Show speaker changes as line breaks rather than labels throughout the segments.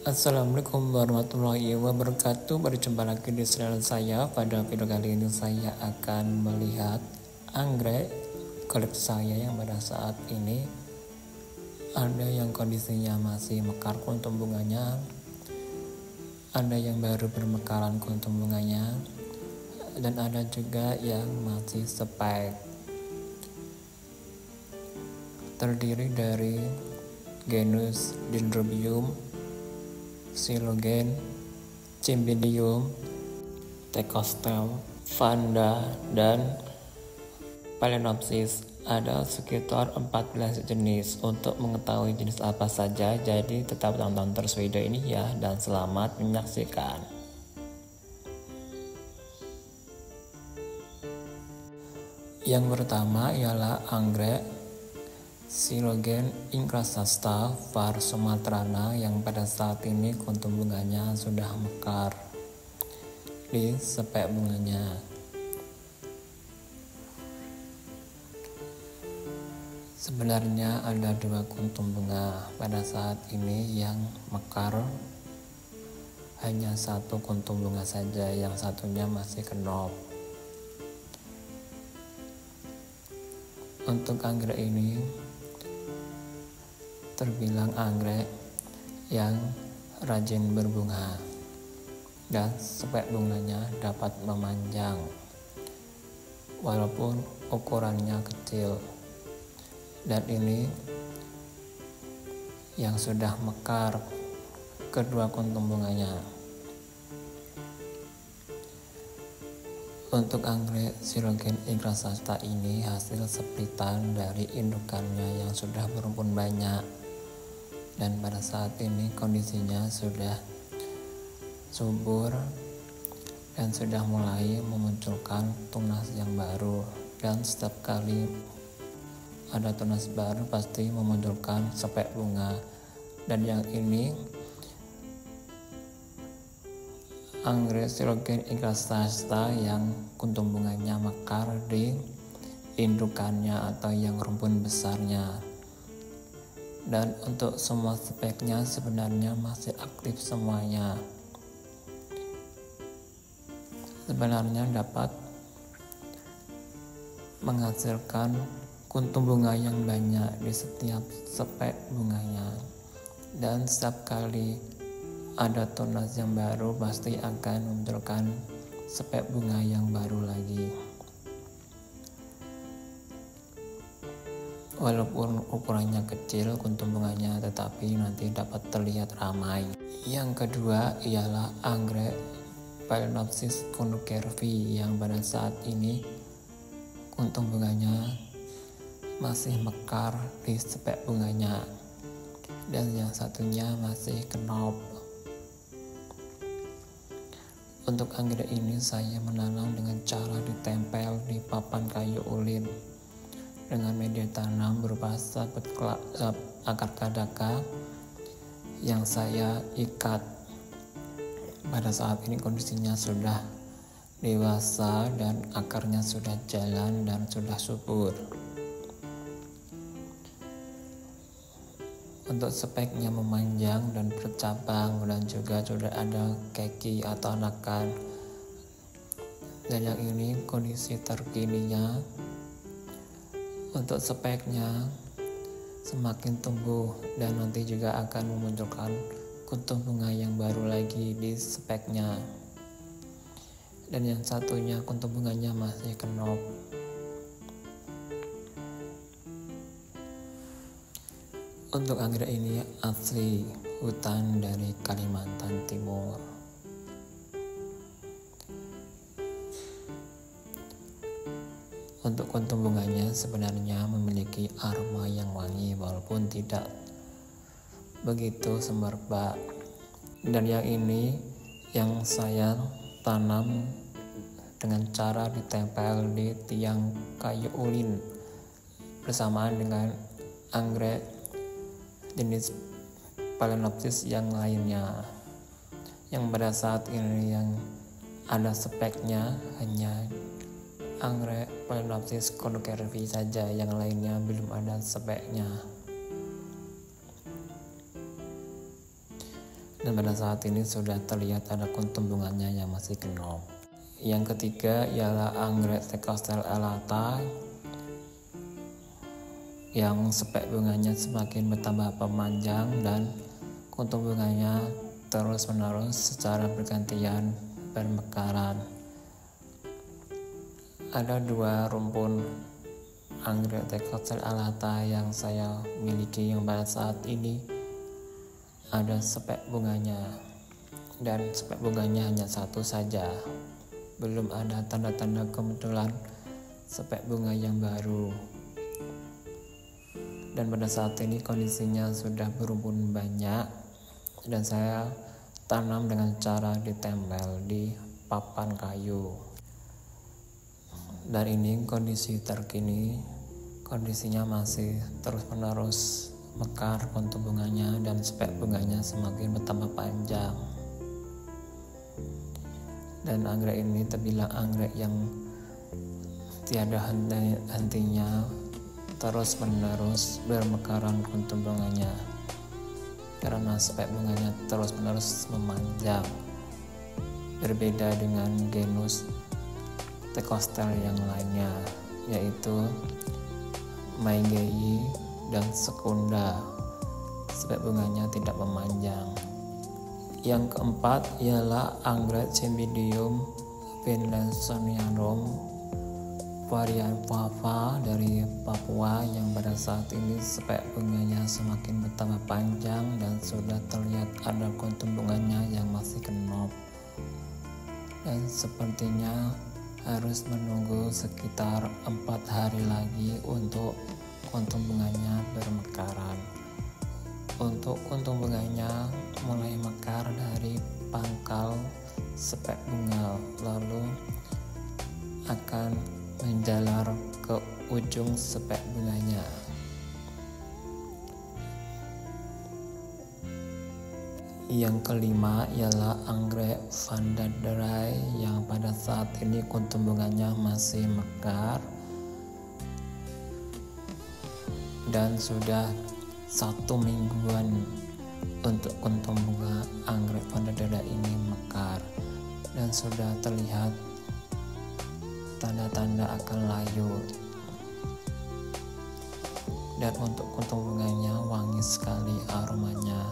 Assalamualaikum warahmatullahi wabarakatuh. Berjumpa lagi di channel saya. Pada video kali ini saya akan melihat anggrek koleksi saya yang pada saat ini ada yang kondisinya masih mekar kuntum bunganya, ada yang baru bermekaran kuntum bunganya, dan ada juga yang masih spek. Terdiri dari genus Dendrobium, Silogen, Cymbidium, Tecostel, Vanda, dan Phalaenopsis. Ada sekitar 14 jenis. Untuk mengetahui jenis apa saja, jadi tetap tonton terus video ini ya, dan selamat menyaksikan. Yang pertama ialah anggrek Silogen incrustata var. Sumatrana yang pada saat ini kuntum bunganya sudah mekar di spek bunganya. Sebenarnya ada dua kuntum bunga pada saat ini yang mekar, hanya satu kuntum bunga saja, yang satunya masih kenop. Untuk anggrek ini terbilang anggrek yang rajin berbunga dan spek bunganya dapat memanjang walaupun ukurannya kecil. Dan ini yang sudah mekar kedua kuntum bunganya. Untuk anggrek Silogen incrustata ini hasil splitan dari indukannya yang sudah berumpun banyak, dan pada saat ini kondisinya sudah subur dan sudah mulai memunculkan tunas yang baru. Dan setiap kali ada tunas baru pasti memunculkan spek bunga. Dan yang ini anggrek Silogen incrustata yang kuntum bunganya mekar di indukannya atau yang rumpun besarnya. Dan untuk semua speknya sebenarnya masih aktif semuanya. Sebenarnya dapat menghasilkan kuntum bunga yang banyak di setiap spek bunganya. Dan setiap kali ada tunas yang baru pasti akan memunculkan spek bunga yang baru lagi. Walaupun ukurannya kecil kuntum bunganya, tetapi nanti dapat terlihat ramai. Yang kedua ialah anggrek Phalaenopsis Kunukervi yang pada saat ini kuntum bunganya masih mekar di spek bunganya, dan yang satunya masih kenop. Untuk anggrek ini saya menanam dengan cara ditempel di papan kayu ulin dengan media tanam berupa sabut akar kadaka yang saya ikat. Pada saat ini kondisinya sudah dewasa dan akarnya sudah jalan dan sudah subur. Untuk speknya memanjang dan bercabang, dan juga sudah ada keki atau anakan. Dan yang ini kondisi terkininya. Untuk speknya semakin tumbuh dan nanti juga akan memunculkan kuntum bunga yang baru lagi di speknya. Dan yang satunya kuntum bunganya masih kenop. Untuk anggrek ini asli hutan dari Kalimantan Timur. Untuk kuntum bunganya sebenarnya memiliki aroma yang wangi walaupun tidak begitu semerbak. Dan yang ini yang saya tanam dengan cara ditempel di tiang kayu ulin bersamaan dengan anggrek jenis Phalaenopsis yang lainnya, yang pada saat ini yang ada speknya hanya anggrek Phalaenopsis Kunukervi saja, yang lainnya belum ada speknya. dan pada saat ini sudah terlihat ada kuntum bunganya yang masih kenop. Yang ketiga ialah anggrek Thekostel elata yang spek bunganya semakin bertambah pemanjang dan kuntum bunganya terus menerus secara bergantian bermekaran. Ada dua rumpun anggrek Thekostel elata yang saya miliki yang pada saat ini ada spek bunganya, dan spek bunganya hanya satu saja. Belum ada tanda-tanda kemunculan spek bunga yang baru. Dan pada saat ini kondisinya sudah berumpun banyak, dan saya tanam dengan cara ditempel di papan kayu. Dan ini kondisi terkini, kondisinya masih terus-menerus mekar kuntum bunganya dan spek bunganya semakin bertambah panjang. Dan anggrek ini terbilang anggrek yang tiada hentinya terus menerus bermekaran kuntum bunganya, karena spek bunganya terus menerus memanjang. Berbeda dengan genus Thekostel yang lainnya, yaitu Maegei dan Secunda, spek bunganya tidak memanjang. Yang keempat ialah anggrek Cymbidium finlaysoianum varian Fava dari Papua yang pada saat ini spek bunganya semakin bertambah panjang dan sudah terlihat ada kuntum bunganya yang masih kenop, dan sepertinya harus menunggu sekitar 4 hari lagi untuk kuntum bunganya bermekaran. Untuk kuntum bunganya mulai mekar dari pangkal spek bunga, lalu akan menjalar ke ujung spek bunganya. Yang kelima ialah anggrek Vanda Dry yang pada saat ini kuntum bunganya masih mekar dan sudah 1 mingguan untuk kuntum bunga anggrek Vanda Dry ini mekar, dan sudah terlihat tanda-tanda akan layu. Dan untuk kuntum bunganya wangi sekali, aromanya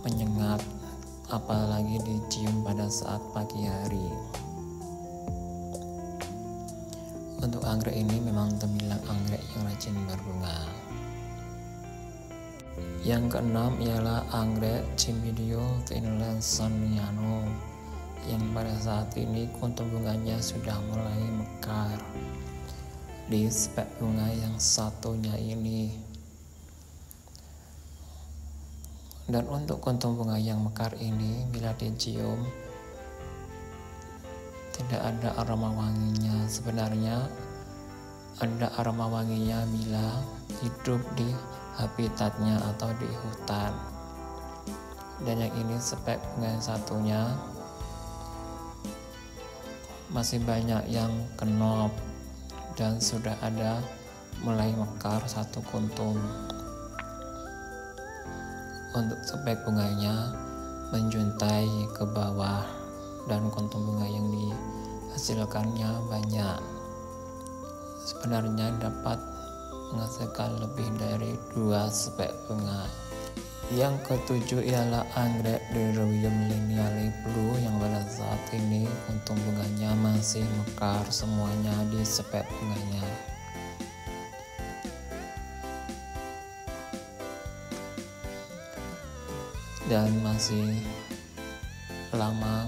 menyengat, apalagi dicium pada saat pagi hari. Untuk anggrek ini memang terbilang anggrek yang rajin berbunga. Yang keenam ialah anggrek Cymbidium finlaysoianum yang pada saat ini kuntum bunganya sudah mulai mekar di spek bunga yang satunya ini. Dan untuk kuntum bunga yang mekar ini bila dicium tidak ada aroma wanginya. Sebenarnya ada aroma wanginya bila hidup di habitatnya atau di hutan. Dan yang ini spek bunga yang satunya masih banyak yang kenop dan sudah ada mulai mekar 1 kuntum. Untuk spek bunganya menjuntai ke bawah dan kuntum bunga yang dihasilkannya banyak. Sebenarnya dapat menghasilkan lebih dari 2 spek bunga. Yang ketujuh ialah anggrek Dendrobium lineale blue yang pada saat ini kuntum bunganya masih mekar semuanya di spek bunganya. Dan masih lama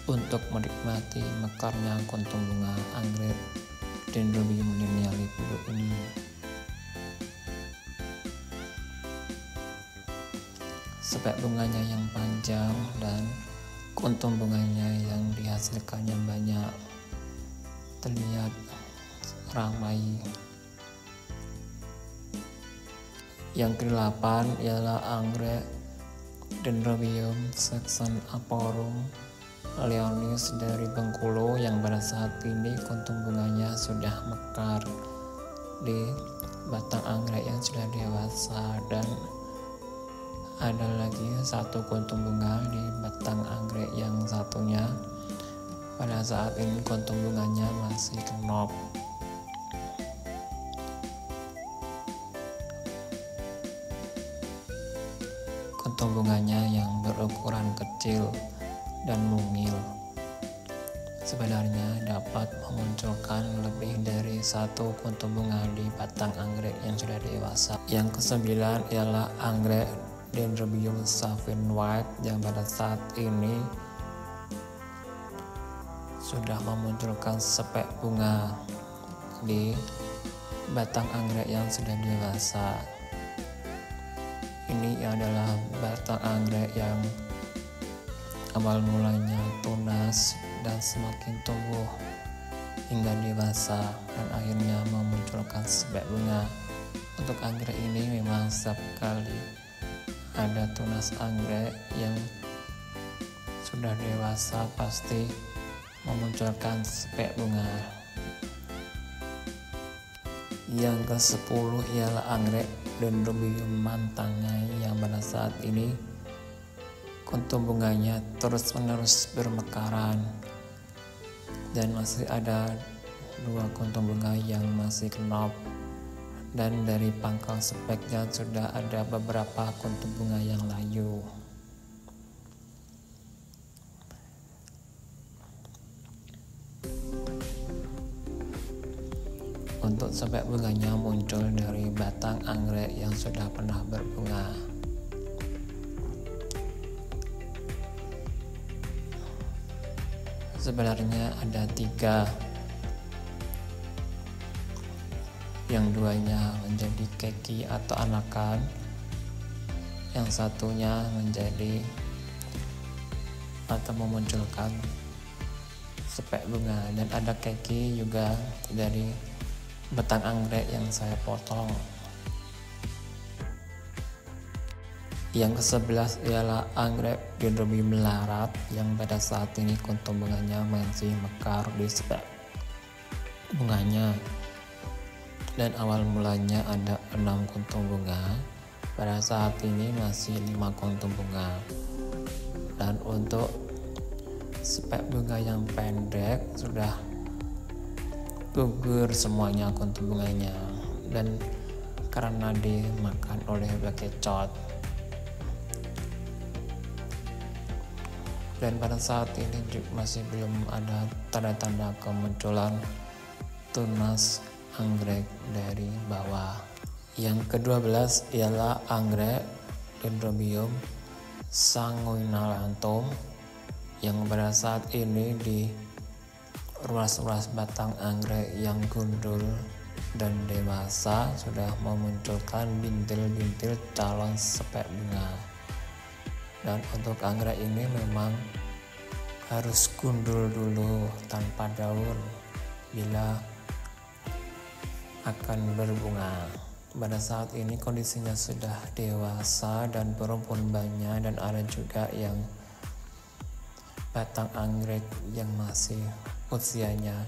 untuk menikmati mekarnya kuntum bunga anggrek Dendrobium lineale blue ini. Spek bunganya yang panjang dan kuntum bunganya yang dihasilkannya banyak, terlihat ramai. Yang ke-8 ialah anggrek Dendrobium saxon-aporum leonis dari Bengkulu yang pada saat ini kuntum bunganya sudah mekar di batang anggrek yang sudah dewasa dan ada lagi satu kuntum bunga di batang anggrek yang satunya. Pada saat ini kuntum bunganya masih kenop. Kuntum bunganya yang berukuran kecil dan mungil sebenarnya dapat memunculkan lebih dari satu kuntum bunga di batang anggrek yang sudah dewasa. Yang kesembilan ialah anggrek Dendrobium Savane White yang pada saat ini sudah memunculkan sepek bunga di batang anggrek yang sudah dewasa. Ini adalah batang anggrek yang awal mulanya tunas dan semakin tumbuh hingga dewasa dan akhirnya memunculkan sepek bunga. Untuk anggrek ini memang setiap kali ada tunas anggrek yang sudah dewasa pasti memunculkan sepek bunga. Yang ke-10 ialah anggrek Dendrobium mantangai yang pada saat ini kuntum bunganya terus-menerus bermekaran dan masih ada 2 kuntum bunga yang masih kenop, dan dari pangkal speknya sudah ada beberapa kuntum bunga yang layu. Untuk sepek bunganya muncul dari batang anggrek yang sudah pernah berbunga. Sebenarnya ada 3, yang 2-nya menjadi keki atau anakan, yang satunya menjadi atau memunculkan sepek bunga, dan ada keki juga dari batang anggrek yang saya potong. Yang ke-11 ialah anggrek Dendrobium melarat yang pada saat ini kuntum bunganya masih mekar di sepek bunganya, dan awal mulanya ada 6 kuntum bunga. Pada saat ini masih 5 kuntum bunga, dan untuk sepek bunga yang pendek sudah gugur semuanya kuntum bunganya, dan karena dimakan oleh bekicot. Dan pada saat ini masih belum ada tanda-tanda kemunculan tunas anggrek dari bawah. Yang ke-12 ialah anggrek Dendrobium sanguinalentum yang pada saat ini di ruas-ruas batang anggrek yang gundul dan dewasa sudah memunculkan bintil-bintil calon sepek bunga. Dan untuk anggrek ini memang harus gundul dulu tanpa daun bila akan berbunga. Pada saat ini kondisinya sudah dewasa dan berumpun banyak, dan ada juga yang batang anggrek yang masih usianya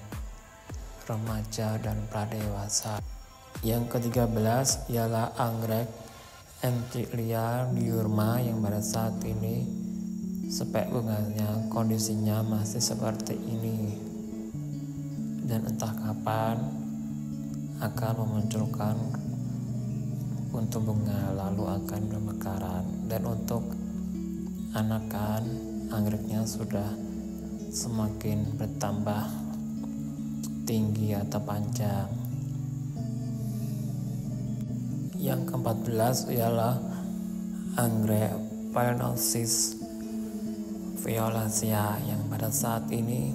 remaja dan pradewasa. Yang ke-13 ialah anggrek Enchyclia diurma yang pada saat ini sepek bunganya kondisinya masih seperti ini, dan entah kapan akan memunculkan kuntum bunga lalu akan bermekaran. Dan untuk anakan anggreknya sudah semakin bertambah tinggi atau panjang. Yang ke-14 ialah anggrek Phalaenopsis violacea yang pada saat ini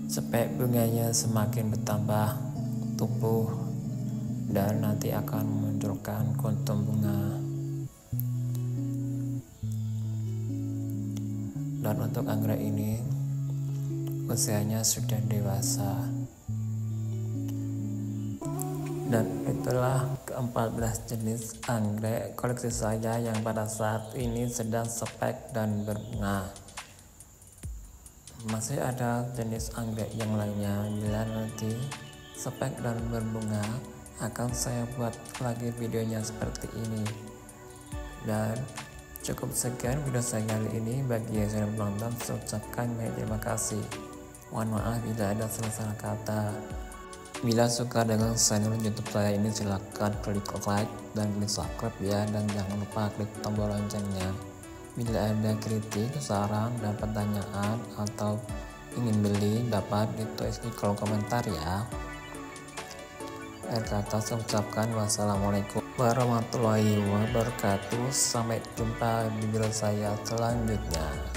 sepek bunganya semakin bertambah tumbuh dan nanti akan memunculkan kuntum bunga. Dan untuk anggrek ini usianya sudah dewasa. Dan itulah ke-14 jenis anggrek koleksi saya yang pada saat ini sedang sepek dan berbunga. Masih ada jenis anggrek yang lainnya, bila nanti sepek dan berbunga akan saya buat lagi videonya seperti ini. Dan Cukup sekian video saya kali ini. Bagi yang sudah menonton, saya ucapkan banyak terima kasih. Mohon maaf bila ada salah kata. Bila suka dengan channel YouTube saya ini, silahkan klik like dan klik subscribe ya, dan jangan lupa klik tombol loncengnya. Bila ada kritik, saran, dan pertanyaan atau ingin beli, dapat ditulis di kolom komentar ya. Akhir kata saya ucapkan wassalamualaikum warahmatullahi wabarakatuh. Sampai jumpa di video saya selanjutnya.